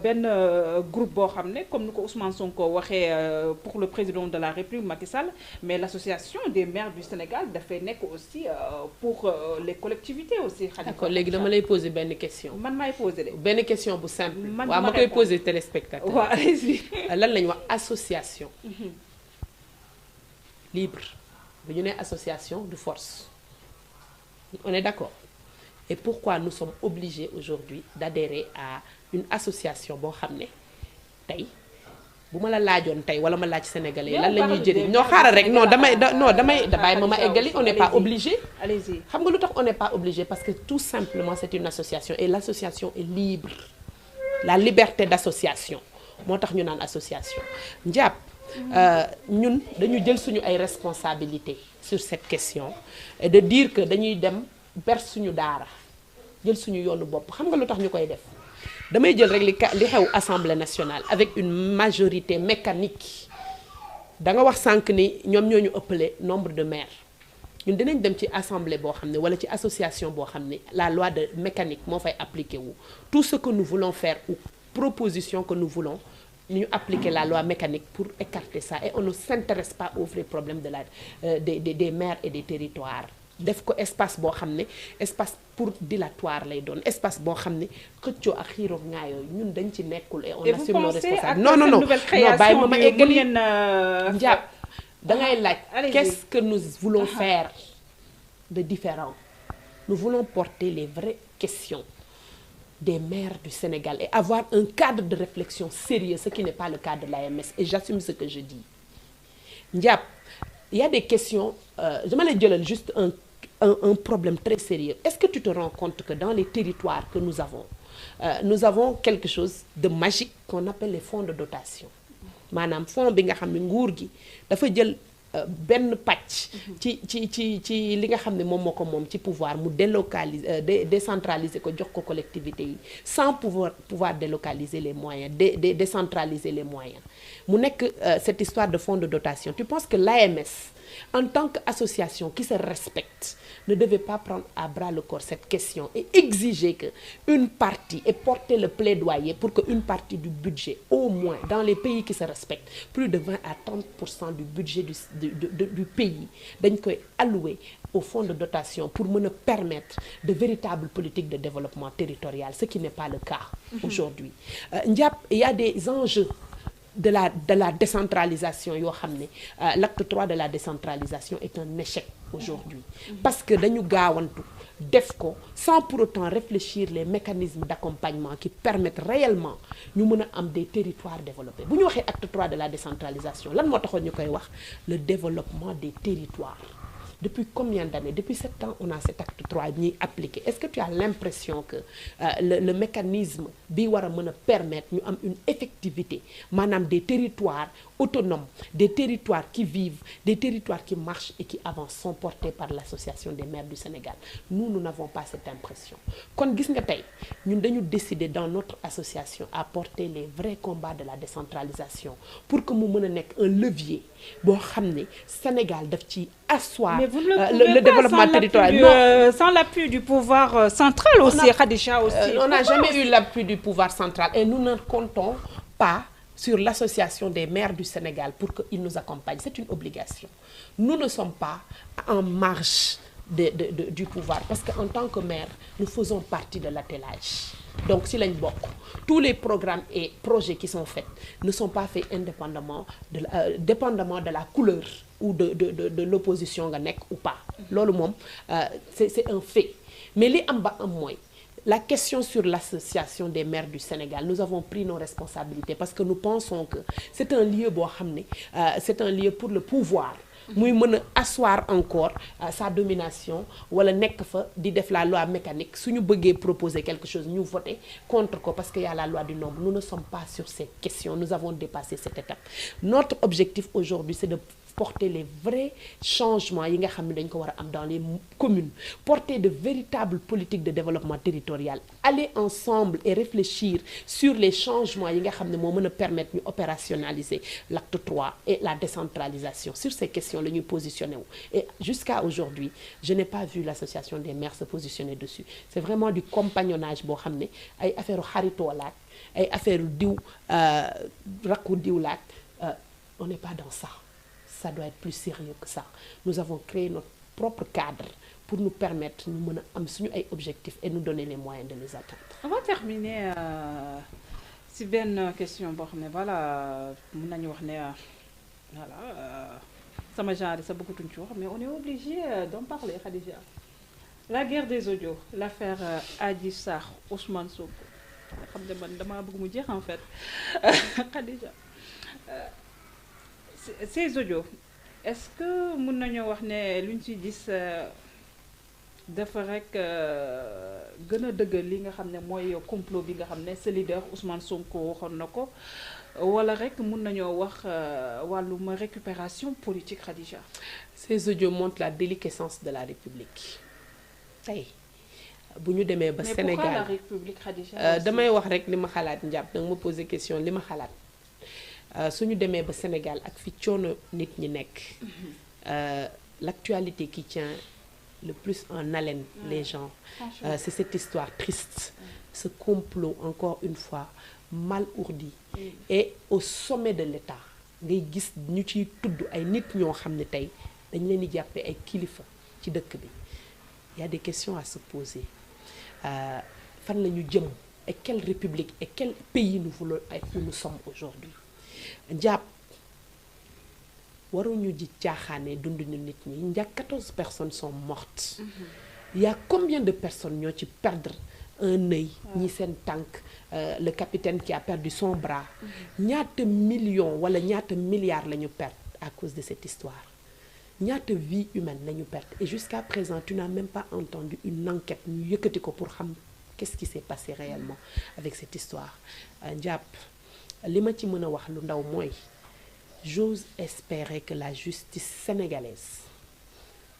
benn groupe boo xam ne comme ni ko Ousmane Sonko waxee pour le président de la République Macky Sall mais l'association des maires du Sénégal dafay nekk aussi pour les collectivités aussi. D'accord, léegi dama lay poser benn question. man maay poser de. benn question bu simple. man waaw ma koy poser téléspectateur. waaw allez-y. lan lañu wax association. libre bu ñu nee association de force on est d'accord. Et pourquoi nous sommes obligés aujourd'hui d'adhérer à une association boo xam ne tey bu ma la laajoon tey wala ma laaj sénégalais lan la ñuy jëriñ non xaaral rek non damay bàyyi ma eggali on n'est pas obligé. Allez-y. xam nga lu tax on n'est pas obligé parce que tout simplement c'est une association et l'association est libre la liberté d'association moo tax ñu naan association njàpp ñun dañu jël suñu ay responsabilités sur cette question et de dire que dañuy dem ber suñu daara jël suñu yoonu bopp xam nga lu tax ñu koy def damay jël rek li xew Assemblée nationale avec une majorité mécanique da nga wax sànq ni ñoom ñoo ñu ëppale nombre de maires ñun dinañ dem ci assemblée boo xam ne wala ci association boo xam ne la loi de mécanique moo fay appliqué wu tout ce que nous voulons faire ou proposition que nous voulons ñu appliquer la loi mécanique pour écarter ça et on ne s'intéresse pas aux vrais problèmes de la des maires et des territoires def ko espace boo xam ne espace pour dilatoire lay doon espace boo xam ne xëccoo ak xiiroo ngaa yooyu ñun dañ ci nekkul et on assume nos responsabilités non bàyyi ma eggali njàpp da ngay laaj qu'est-ce que nous voulons faire de différent nous voulons porter les vraies questions des maires du Sénégal et avoir un cadre de réflexion sérieux ce qui n'est pas le cas de l'AMS et j'assume ce que je dis njàpp il y a des questions dama lay jëlal juste un problème très sérieux est-ce que tu te rends compte que dans les territoires que nous avons quelque chose de magique qu'on appelle les fonds de dotation maanaam fonds bi nga xam ne nguur gi dafa jël benn pàcc ci li nga xam ne moom moo ko moom ci pouvoir mu délocaliser décentraliser ko jox ko collectivités yi sans pouvoir délocaliser les moyens décentraliser les moyens mu nekk cette histoire de fonds de dotation tu penses que l'AMS en tant qu'association qui se respecte ne devait pas prendre à bras le corps cette question et exiger que une partie et porter le plaidoyer pour que une partie du budget au moins dans les pays qui se respectent plus de 20 à 30% du budget du pays dañ koy allouer au fonds de dotation pour mën a permettre de véritables politiques de développement territorial ce qui n'est pas le cas aujourd'hui njàpp il y a des enjeux de la décentralisation yoo xam ne l'acte 3 de la décentralisation est un échec aujourd'hui parce que dañu gaawantu def ko sans pour autant réfléchir les mécanismes d'accompagnement qui permettent réellement ñu mën a am des territoires développés bu ñu waxee acte 3 de la décentralisation lan moo taxoon ñu koy wax le développement des territoires depuis combien d'années depuis 7 ans on a cet acte 3 ñuy appliqué est-ce que tu as l'impression que le mécanisme bi war a mën a permettre ñu am une effectivité maanaam des territoires autonomes des territoires qui vivent des territoires qui marchent et qui avancent sont portés par l'association des maires du Sénégal nous n'avons pas cette impression kon gis nga tey ñun dañu décider dans notre association à porter les vrais combats de la décentralisation pour que mu mën a nekk un levier boo xam ne Sénégal daf ci asseoir le développement territorial sans l'appui du pouvoir central aussi Khadija aussi on n'a jamais eu l'appui du pouvoir central et nous ne comptons pas sur l'association des maires du Sénégal pour qu'ils nous accompagnent c'est une obligation nous ne sommes pas en marge du pouvoir parce que en tant que maire nous faisons partie de l'attelage donc si lañ bokk tous les programmes et projets qui sont faits ne sont pas faits indépendamment dépendamment de la couleur ou de l'opposition nga nekk ou pas loolu moom c'est un fait mais li am ba am mooy la question sur l'association des maires du Sénégal nous avons pris nos responsabilités parce que nous pensons que c'est un lieu boo xam ne c'est un lieu pour le pouvoir muy mën a asseoir encore sa domination wala nekk fa di def la loi mécanique suñu bëggee proposer quelque chose ñu voter contre ko parce que y a la loi du nombre nous ne sommes pas sur ces questions nous avons dépassé cette étape notre objectif aujourd'hui c'est de porter les vrais changements yi nga xam ne dañ ko war a am dans les communes, porter de véritables politiques de développement territorial, aller ensemble et réfléchir sur les changements yi nga xam ne moo mën a permettre ñu opérationnaliser l'acte 3 et la décentralisation. Sur ces questions la ñuy positionné wu. Et jusqu'à aujourd'hui, je n'ai pas vu l'association des maires se positionner dessus. C'est vraiment du compagnonnage boo xam ne ay affaire xaritoo laak ay affaire diw rakku diw laak on n'est pas dans ça. Ça doit être plus sérieux que ça. Nous avons créé notre propre cadre pour nous permettre ñu mën a am suñu ay objectifs et nous donner les moyens de les atteindre. On va terminer si benn question boo xam ne voilà mën nañu wax ne voilà sama genre sa bëggatuñ ci wax mais on est obligé d'en parler, Khadija. La guerre des audios, l'affaire Adji Sarr, Ousmane Sonko xam ne man damaa bëgg mu jeex en fait Khadija. Ces audios est-ce que mën nañoo wax ne luñ ci gis dafa rek gën a dëggal li nga xam ne mooy complot bi nga xam ne sa leader Ousmane Sonko waxoon na ko wala rek mën nañoo wax wàllum récupération politique, Khadija? Ces audios montrent la déliquescence de la République. Tey bu ñu demee ba Sénégal mais pourquoi la République, Khadija? damay wax rek li ma xalaat njàpp danga ma poser question li ma xalaat. Suñu demee ba Sénégal ak fi coono nit ñi nekk l'actualité qui tient le plus en haleine les gens c'est cette histoire triste, ce complot encore une fois mal ourdi et au sommet de l'État ngay gis ñu ciy tudd ay nit ñoo xam ne tey dañ leen di jàppe ay kilifa ci dëkk bi. Il y a des questions à se poser fan la ñu jëm et quelle république et quel pays nous voulons être où nous sommes aujourd'hui. Njàpp waruñu ji caaxaane dunduñu nit ñi njàpp 14 personnes sont mortes. Il y a combien de personnes ñoo ci perdre un œil ñi seen tànk le capitaine qui a perdu son bras. ñaata millions wala ñaata milliards la ñu perdre à cause de cette histoire. ñaata vie humaine la ñu perdre et jusqu'à présent tu n'as même pas entendu une enquête ñu yëkkati ko pour xam qu'est-ce qui s'est passé réellement avec cette histoire. Njàpp li ma ci mën a wax lu ndaw mooy j'ose espérer que la justice sénégalaise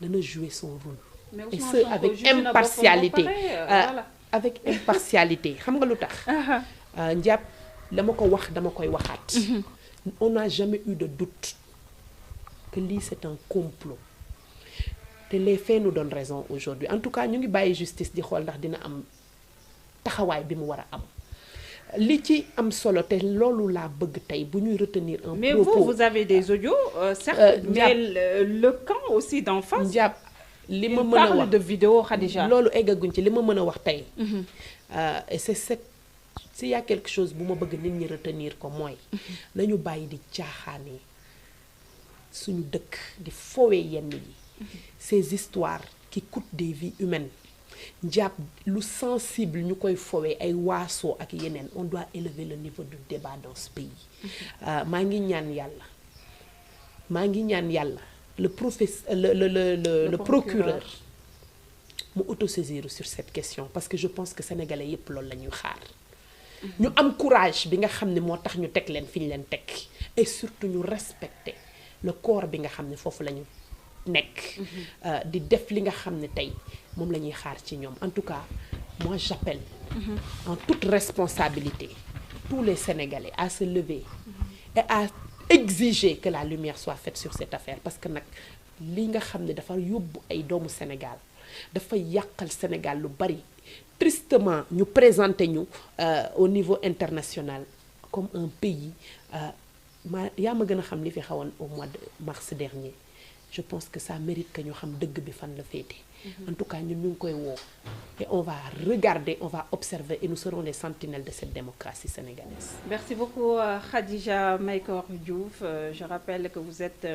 dana jouer son rôle et ce avec impartialité avec impartialité xam nga lu tax Njàpp dama ko wax dama koy waxaat on n'a jamais eu de doute que lii c'est un complot te les faits nous donnent raison aujourd'hui en tout cas ñu ngi bàyyi justice di xool ndax dina am taxawaay bi mu war a am li ci am solo te loolu laa bëgg tey bu ñuy retenir un mais propos. vous avez des audios certes mais le camp aussi d'en face. Njàpp li ma il mën a parle wax de vidéo, Khadija. loolu eggaguñ ci li ma mën a wax tey. Et c'est cette s'il y a quelque chose bu ma bëgg nit ñi retenir ko mooy. nañu bàyyi di caaxaane suñu dëkk di fowee yenn yi. ces histoires qui coûtent des vies humaines. Njàpp lu sensible ñu koy fowee ay waasoo ak yeneen on doit élever le niveau du débat dans ce pays. maa ngi ñaan yàlla le procureur mu autosaisir sur cette question parce que je pense que sénégalais yépp loolu la ñuy xaar. ñu am courage bi nga xam ne moo tax ñu teg leen fi ñu leen teg et surtout ñu respecter le corps bi nga xam ne foofu la ñu nekk. di def li nga xam ne tey moom la ñuy xaar ci ñoom en tout cas moi j'appelle en toute responsabilité tous les Sénégalais à se lever et à exiger que la lumière soit faite sur cette affaire parce que nag li nga xam ne dafa yóbbu ay doomu Sénégal dafa yàqal Sénégal lu bari tristement ñu présenter ñu au niveau international comme un pays yaa ma gën a xam li fi xawoon au mois de mars dernier. Je pense que ça mérite que ñu xam dëgg bi fan la féete. En tout cas ñun ñu ngi koy woo et on va regarder, on va observer et nous serons les sentinelles de cette démocratie sénégalaise. Merci beaucoup Khadija Mahécor Diouf. Je rappelle que vous êtes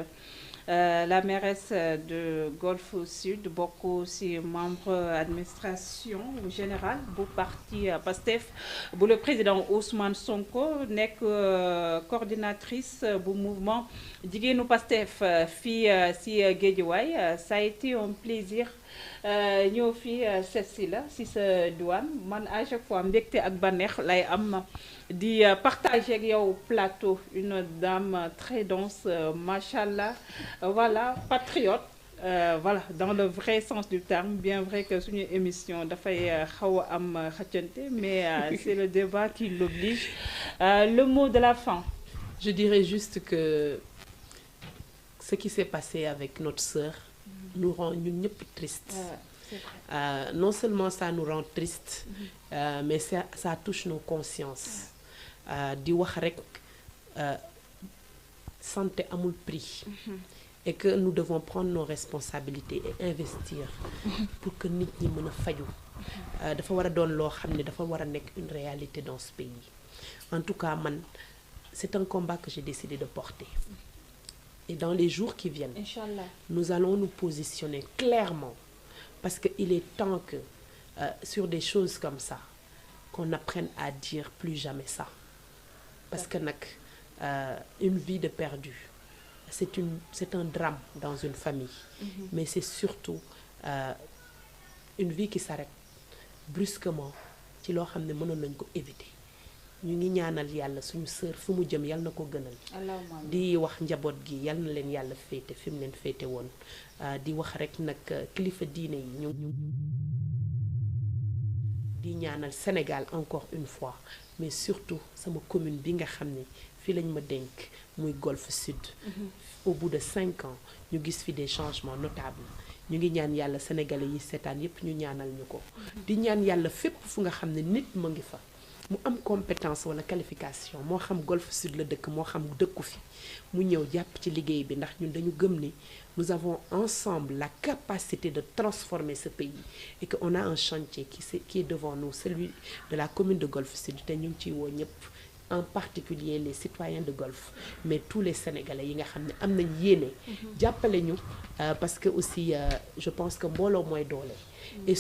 la mairesse de Golf Sud, bokk ci membre administration générale bu parti PASTEF bu le président Ousmane Sonko nekk coordinatrice bu mouvement jigéenu PASTEF fii ci Guédiawaye. Ça a été un plaisir ñëw fii seet si la si sa douane man à chaque fois mbégte ak bànneex lay am di partager ak yow plateau une dame très dense macha allah voilà patriote. Voilà dans le vrai sens du terme bien vrai que suñu émission dafay xaw a am xëccante mais c'est le débat qui l'oblige le mot de la fin. Je dirais juste que ce qui s'est passé avec notre sœur nous rend ñun ñëpp triste. C'est vrai. Non seulement ça nous rend triste mais ça touche nos consciences. Di wax rek santé amul prix. Et que nous devons prendre nos responsabilités et investir pour que nit ñi mën a faju dafa war a doon loo xam ne dafa war a nekk une réalité dans ce pays. En tout cas man c'est un combat que j'ai décidé de porter et dans les jours qui viennent Inch'Allah. nous allons nous positionner clairement parce que il est temps que sur des choses comme ça qu'on apprenne à dire plus jamais ça parce que nag une vie de perdu c'est un drame dans une famille. Mais c'est surtout une vie qui s'arrête brusquement ci loo xam ne mënoon nañ ko éviter ñu ngi ñaanal yàlla suñu sœur fu mu jëm yàlla na ko gënal. di wax njaboot gi yàlla na leen yàlla féete fi mu leen féete woon di wax rek nag kilifa diine yi ñu di ñaanal Sénégal encore une fois mais surtout sama commune bi nga xam ne fii lañ ma dénk muy Golfe Sud. Au bout de 5 ans ñu gis fi des changements notables ñu ngi ñaan yàlla sénégalais yi seetaan yépp ñu ñaanal ñu ko. di ñaan yàlla fépp fu nga xam ne nit mu ngi fa mu am compétence wala qualification moo xam Golfe Sud la dëkk moo xam dëkku fi mu ñëw jàpp ci liggéey bi ndax ñun dañu gëm ni nous avons ensemble la capacité de transformer ce pays et que on a un chantier qui est devant nous celui de la commune de Golfe Sud te ñu ngi ciy woo ñëpp. En particulier les citoyens de Golfe mais tous les Sénégalais yi nga xam ne am nañ yéene jàppale ñu parce que aussi je pense que mbooloo mooy doole et